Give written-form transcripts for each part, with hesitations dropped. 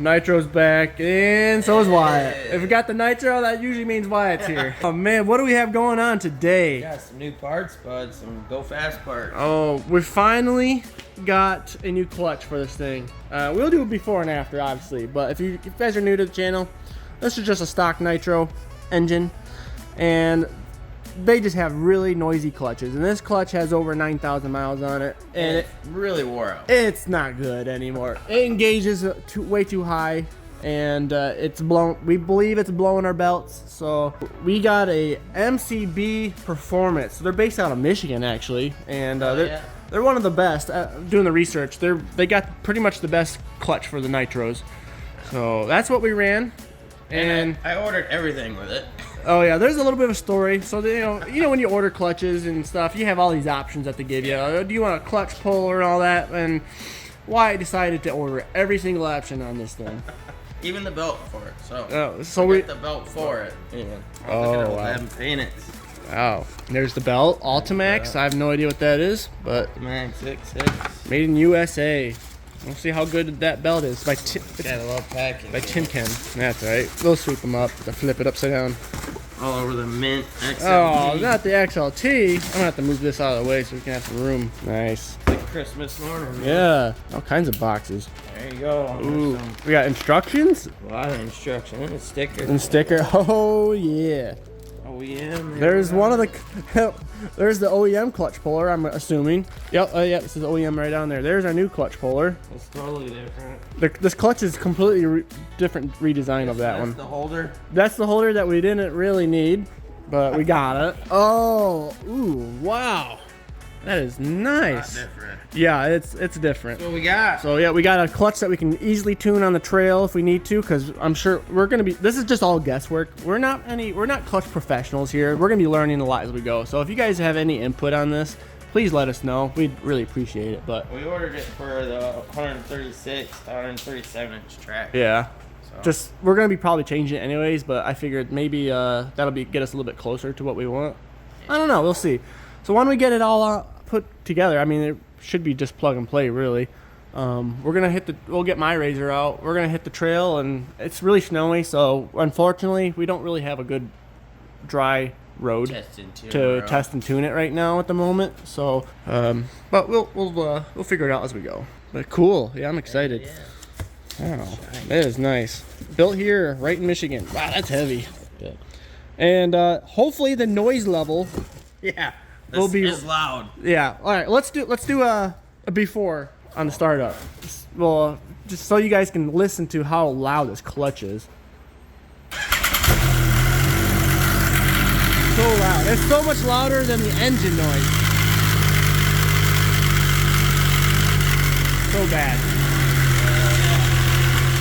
Nitro's back, and so is Wyatt. If we got the Nitro, that usually means Wyatt's here. Oh man, what do we have going on today? Got some new parts, bud. Some go fast parts. Oh, we finally got a new clutch for this thing. We'll do it before and after, obviously. But if you guys are new to the channel, this is just a stock Nitro engine, and they just have really noisy clutches, and this clutch has over 9,000 miles on it, and it really wore out. It's not good anymore. It engages way too high, and it's blown. We believe it's blowing our belts. So we got a MCB Performance. They're based out of Michigan, actually, and they're one of the best. Doing the research, they got pretty much the best clutch for the Nitros. So that's what we ran, and I ordered everything with it. Oh yeah, there's a little bit of a story. So you know when you order clutches and stuff, you have all these options that they give you. Do you want a clutch puller and all that? And Wyatt decided to order every single option on this thing. Even the belt for it. So we got the belt for it. Yeah. Oh, wow. I haven't painted. Wow. There's the belt, Ultimax. I have no idea what that is, but Ultimax 66. Made in USA. We'll see how good that belt is. By got a little package. By Timken. That's right. They'll sweep them up. They'll flip it upside down. All over the mint XLT. Oh, not the XLT. I'm gonna have to move this out of the way so we can have some room. Nice. Like Christmas ornament. Yeah. All kinds of boxes. There you go. Ooh. We got instructions. A lot of instructions. And stickers. And sticker. Oh yeah. OEM. There's one of the. There's the OEM clutch puller, I'm assuming. Yep. Yeah. This is OEM right down there. There's our new clutch puller. It's totally different. This clutch is completely different redesign of that one. That's the holder. That's the holder that we didn't really need, but we got it. Oh. Ooh. Wow. That is nice. Not different. Yeah, it's different. That's what we got. So yeah, we got a clutch that we can easily tune on the trail if we need to, because I'm sure we're gonna be. This is just all guesswork. We're not clutch professionals here. We're gonna be learning a lot as we go. So if you guys have any input on this, please let us know. We'd really appreciate it. But we ordered it for the 136 to 137 inch track. Yeah. So. We're gonna be probably changing it anyways, but I figured maybe that'll get us a little bit closer to what we want. I don't know. We'll see. So when we get it all put together, I mean, it should be just plug and play, really. We'll get my RZR out. We're gonna hit the trail, and it's really snowy, so unfortunately, we don't really have a good dry road to test and tune it right now at the moment. So, but we'll figure it out as we go. But cool, yeah, I'm excited. Wow, that is nice. Built here, right in Michigan. Wow, that's heavy. And hopefully the noise level. Yeah. Will be loud. Yeah. All right. Let's do a before on the startup. Well, just so you guys can listen to how loud this clutch is. So loud. It's so much louder than the engine noise. So bad.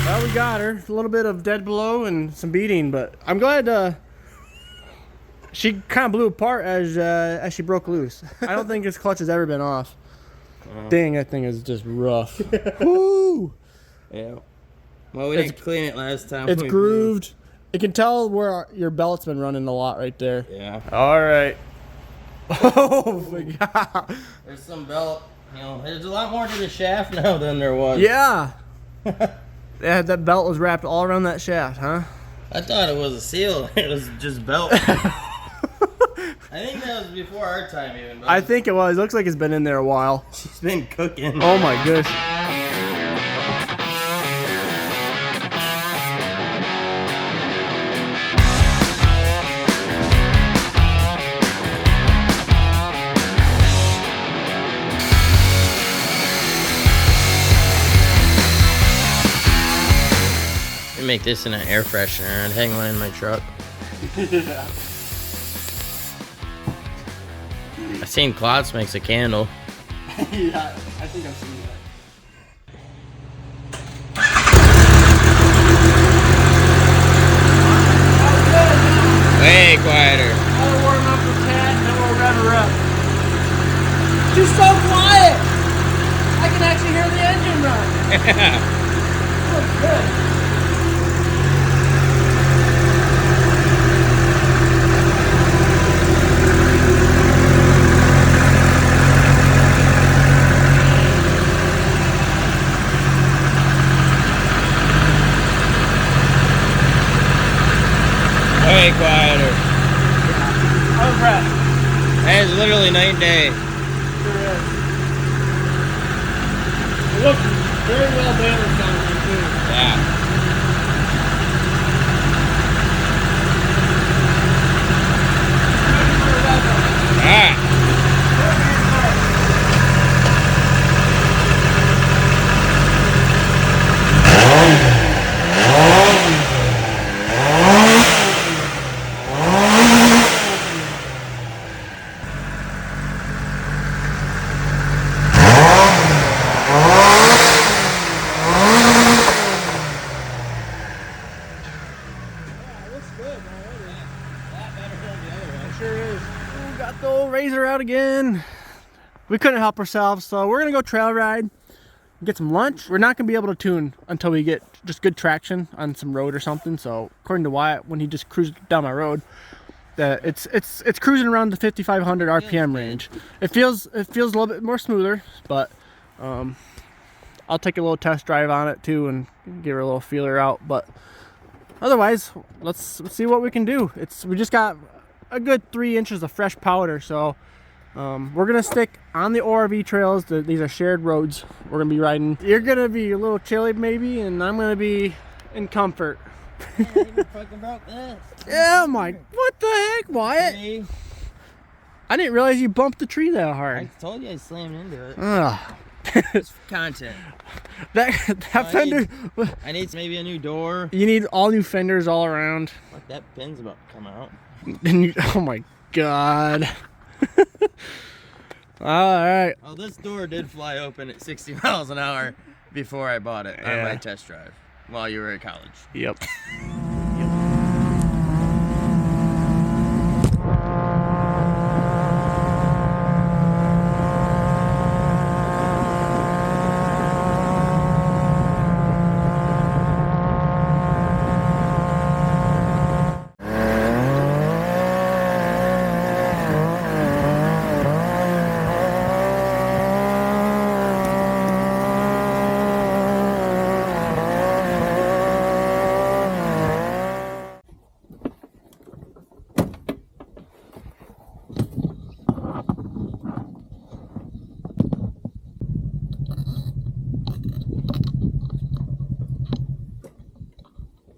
Well, we got her. A little bit of dead blow and some beating, but I'm glad. She kind of blew apart as she broke loose. I don't think this clutch has ever been off. Dang, that thing is just rough. Woo! Yeah. Well, we didn't clean it last time. It's grooved. You can tell where your belt's been running a lot right there. Yeah. All right. Oh my God. There's some belt. There's a lot more to the shaft now than there was. Yeah. Yeah, that belt was wrapped all around that shaft, huh? I thought it was a seal. It was just belt. I think that was before our time even. I think it was. It looks like it's been in there a while. She's been cooking. Oh my gosh. I make this in an air freshener and hang one in my truck. Yeah. I seen Klotz makes a candle. Yeah, I think I've seen that. Way quieter. I'll warm up the cat and then we'll rev her up. She's so quiet! I can actually hear the engine run. Oh, good. way quieter. Out of breath. And it's literally night and day. Sure is. It looks very well balanced on here too. Yeah. Alright. Sure is. We got the old RZR out again. We couldn't help ourselves, so we're gonna go trail ride, get some lunch. We're not gonna be able to tune until we get just good traction on some road or something. So according to Wyatt, when he just cruised down my road, that it's cruising around the 5,500 RPM range. It feels a little bit more smoother, but I'll take a little test drive on it too and give her a little feeler out. But otherwise, let's see what we can do. We just got a good 3 inches of fresh powder, so we're gonna stick on the ORV trails. These are shared roads we're gonna be riding. You're gonna be a little chilly maybe, and I'm gonna be in comfort. Yeah, I even fucking broke this. Yeah, what the heck, Wyatt? See? I didn't realize you bumped the tree that I hard. told you I slammed into it. Ugh. It's content. that fender. I need maybe a new door. You need all new fenders all around. Look, that pin's about to come out. Oh my god. Alright. Oh, this door did fly open at 60 miles an hour before I bought it on my test drive while you were at college. Yep.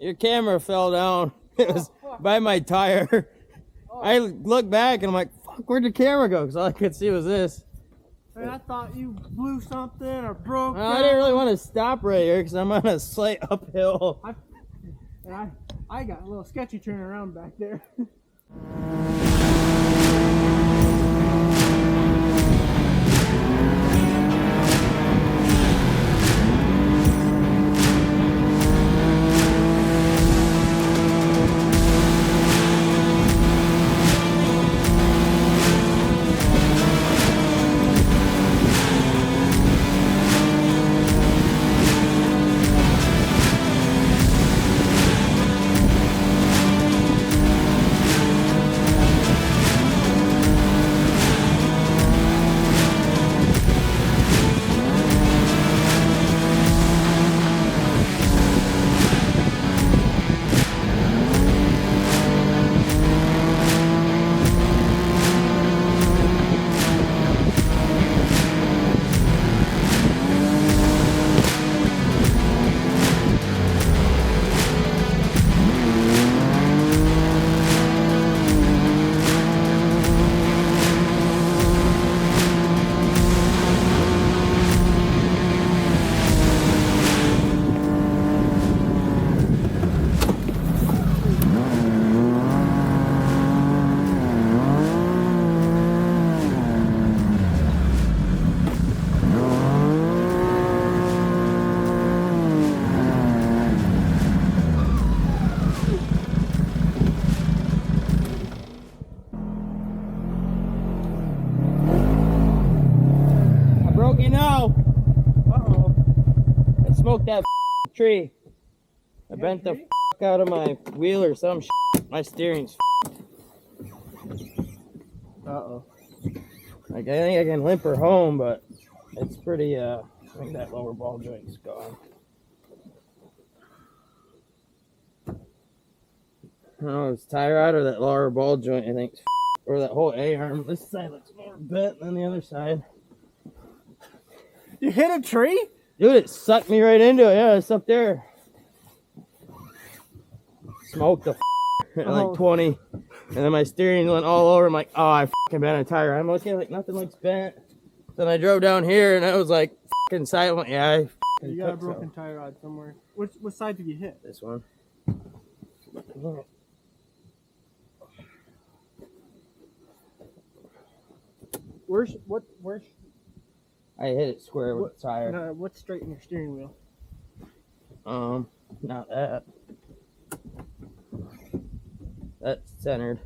Your camera fell down. It was by my tire. I looked back and I'm like, fuck, where'd the camera go? Because all I could see was this. Man, I thought you blew something or broke. Well, I didn't really want to stop right here because I'm on a slight uphill. I got a little sketchy turning around back there. You know. Uh-oh. I smoked that tree. I bent the out of my wheel or some My steering's Uh-oh. Like, I think I can limp her home, but it's pretty, I think that lower ball joint's gone. I don't know if it's tie rod or that lower ball joint, I think. Or that whole A-arm. This side looks more bent than the other side. You hit a tree? Dude, it sucked me right into it. Yeah, it's up there. Smoked the at like 20. And then my steering went all over. I'm like, oh, I fucking bent a tire. I'm looking like nothing looks bent. Then I drove down here and I was like fucking silent. Yeah, you got a broken tire rod somewhere. What side did you hit? This one. Where's I hit it square with the tire. No, what's straight in your steering wheel? Not that. That's centered.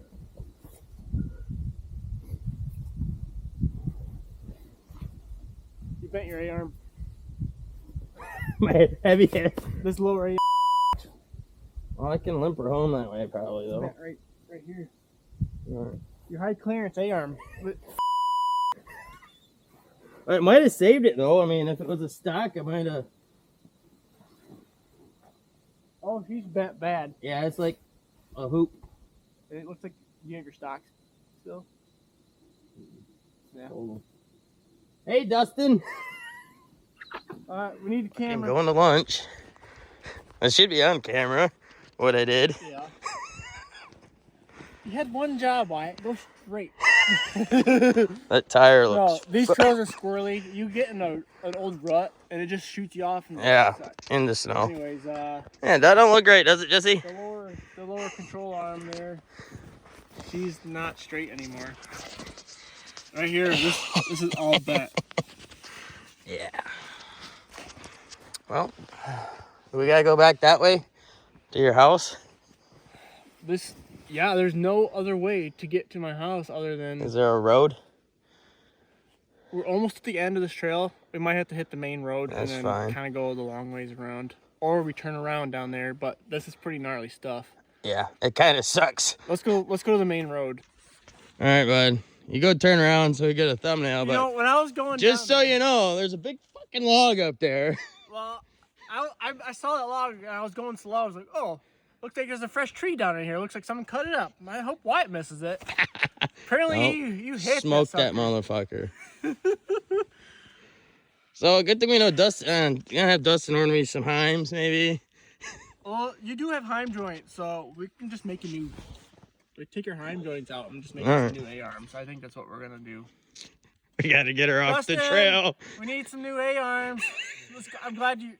You bent your A-arm. My heavy hit. This lower A-arm. Well, I can limp her home that way probably though. Right here. Right. Your high clearance A-arm. It might have saved it though. I mean, if it was a stock, it might have. Oh, she's bent bad. Yeah, it's like a hoop. It looks like you have your stocks still. Yeah. Oh. Hey, Dustin. We need the camera. I'm going to lunch. I should be on camera. What I did. Yeah. You had one job, Wyatt. Go straight. That tire looks. No, these trails are squirrely. You get in an old rut, and it just shoots you off. In the snow. Anyways, yeah, that don't look great, does it, Jesse? the lower control arm there, she's not straight anymore. Right here, this is all bent. Yeah. Well, we gotta go back that way to your house. Yeah, there's no other way to get to my house other than. Is there a road? We're almost at the end of this trail. We might have to hit the main road That's and fine. then kind of go the long ways around, or we turn around down there. But this is pretty gnarly stuff. Yeah, it kind of sucks. Let's go to the main road. All right, bud. You go turn around so we get a thumbnail. You but know, when I was going just down so you know, there's a big fucking log up there. Well, I saw that log and I was going slow. I was like, oh, looks like there's a fresh tree down in here. Looks like someone cut it up. I hope Wyatt misses it. Apparently, Nope. you hit Smoked that motherfucker. So good thing we know Dustin. Gonna have Dustin order me some Heims, maybe. Well, you do have Heim joints, so we can just make a new. Like, take your Heim joints out and just make All some new A-arms. So I think that's what we're gonna do. We gotta get her off the Dustin, trail. We need some new A-arms. I'm glad you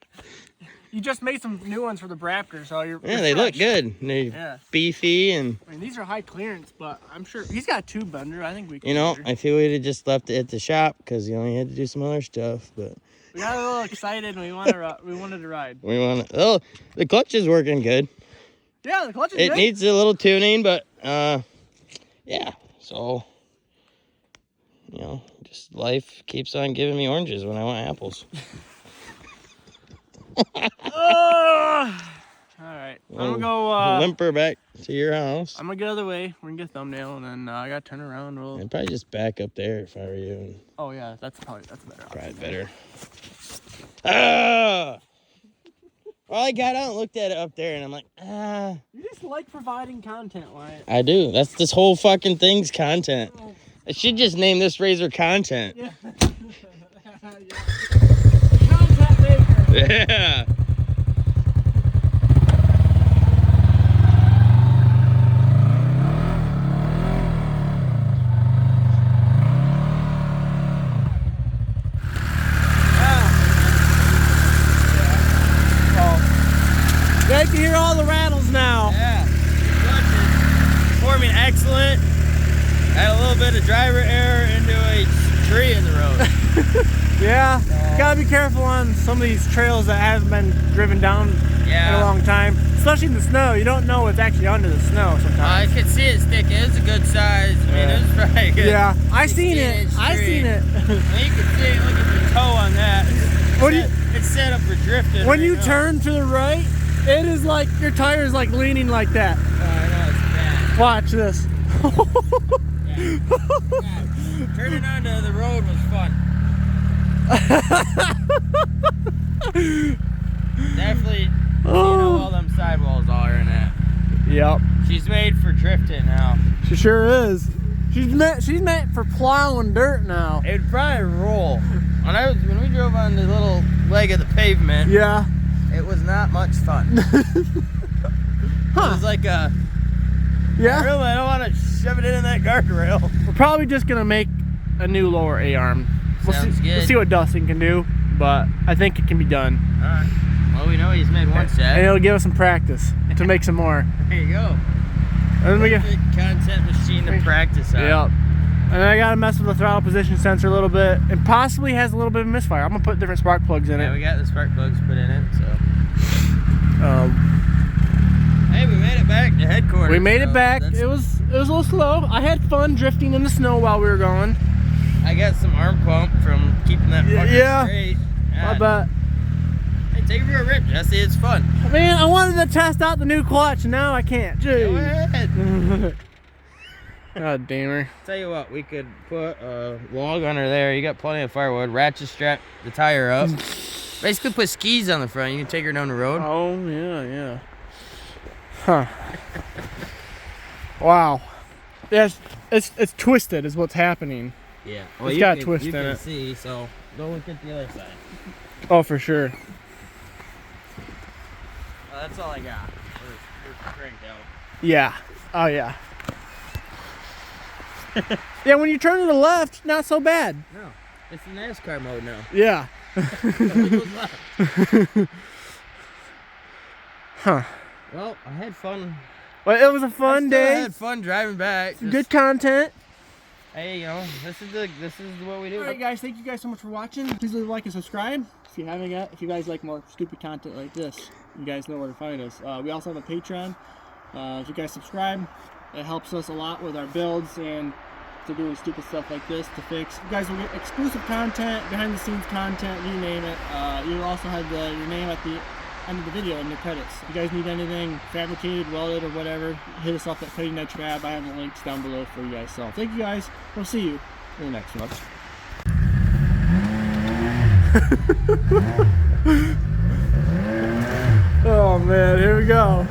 just made some new ones for the Raptor, so you're. Yeah, they look good. They're beefy and. I mean, these are high clearance, but I'm sure he's got a tube bender. I think we can. You know, I feel we'd have just left it at the shop because he only had to do some other stuff, but. We got a little excited and we wanted to ride. Oh, the clutch is working good. Yeah, the clutch is It good. needs a little tuning, but yeah. So, you know, just life keeps on giving me oranges when I want apples. All right, I'm gonna go. Limper back to your house. I'm gonna get out of the way. We're gonna get a thumbnail, and then I gotta turn around. I'd probably just back up there if I were you. Oh yeah, that's a better option. Probably better. Ah! Well, I got out and looked at it up there, and I'm like, You just like providing content, Wyatt. I do. That's this whole fucking thing's content. I should just name this razor content. Yeah. Content maker. Yeah. I can hear all the rattles now. Yeah. Performing excellent. Had a little bit of driver error into a tree in the road. Yeah. Gotta be careful on some of these trails that haven't been driven down in a long time. Especially in the snow. You don't know what's actually under the snow sometimes. I could see it sticking. It was a good size. I mean, it was probably good. Yeah. I seen it. I seen it. You can see, look at the toe on that. It's set up for drifting. When you turn to the right, it is like your tire is like leaning like that. Oh, I know, it's bad. Watch this. Yeah. Turning onto the road was fun. Definitely, you know, all them sidewalls are in that. Yep. She's made for drifting now. She sure is. She's meant for plowing dirt now. It would probably roll. When we drove on the little leg of the pavement, Yeah. it was not much fun. It was like a, Yeah. I don't want to shove it in that guardrail. We're probably just gonna make a new lower A-arm. Sounds good. We'll see what Dustin can do, but I think it can be done. Alright. Well, we know he's made one set. And it'll give us some practice to make some more. There you go. And then we get, Perfect concept machine to practice on. yep. And then I gotta mess with the throttle position sensor a little bit. It possibly has a little bit of misfire. I'm gonna put different spark plugs in Yeah, it. we got the spark plugs put in it, so. Um, Hey, we made it back to headquarters. we made so it back. that's- It was a little slow. I had fun drifting in the snow while we were going. I got some arm pump from keeping that fucker Yeah. straight. I bet. Hey, take it for a rip, Jesse. It's fun. Man, I wanted to test out the new clutch, and now I can't. Go Jeez. ahead. God damn her. Tell you what, we could put a log under there. You got plenty of firewood. Ratchet strap the tire up. Basically put skis on the front. You can take her down the road. Oh, yeah. Huh. Wow. Yes, it's twisted is what's happening. Yeah. It's got a twist you in can it. see, so go look at the other side. Oh, for sure. That's all I got. We're cranked out. Yeah. Oh, yeah. Yeah, when you turn to the left, not so bad. No, it's in NASCAR mode now. Yeah. Huh. Well, I had fun. Well, it was a fun I day. had fun driving back. Just- Good content. Hey, you know, this is what we do. Alright guys, thank you guys so much for watching. Please leave a like and subscribe if you haven't yet. If you guys like more stupid content like this, you guys know where to find us. We also have a Patreon. If you guys subscribe, it helps us a lot with our builds and to doing stupid stuff like this to fix. You guys will get exclusive content, behind the scenes content, you name it. You'll also have your name at the end of the video in the credits. If you guys need anything fabricated, welded, or whatever, hit us up at Cutting Edge Fab. I have the links down below for you guys. So thank you guys. We'll see you in the next one. Oh man, here we go.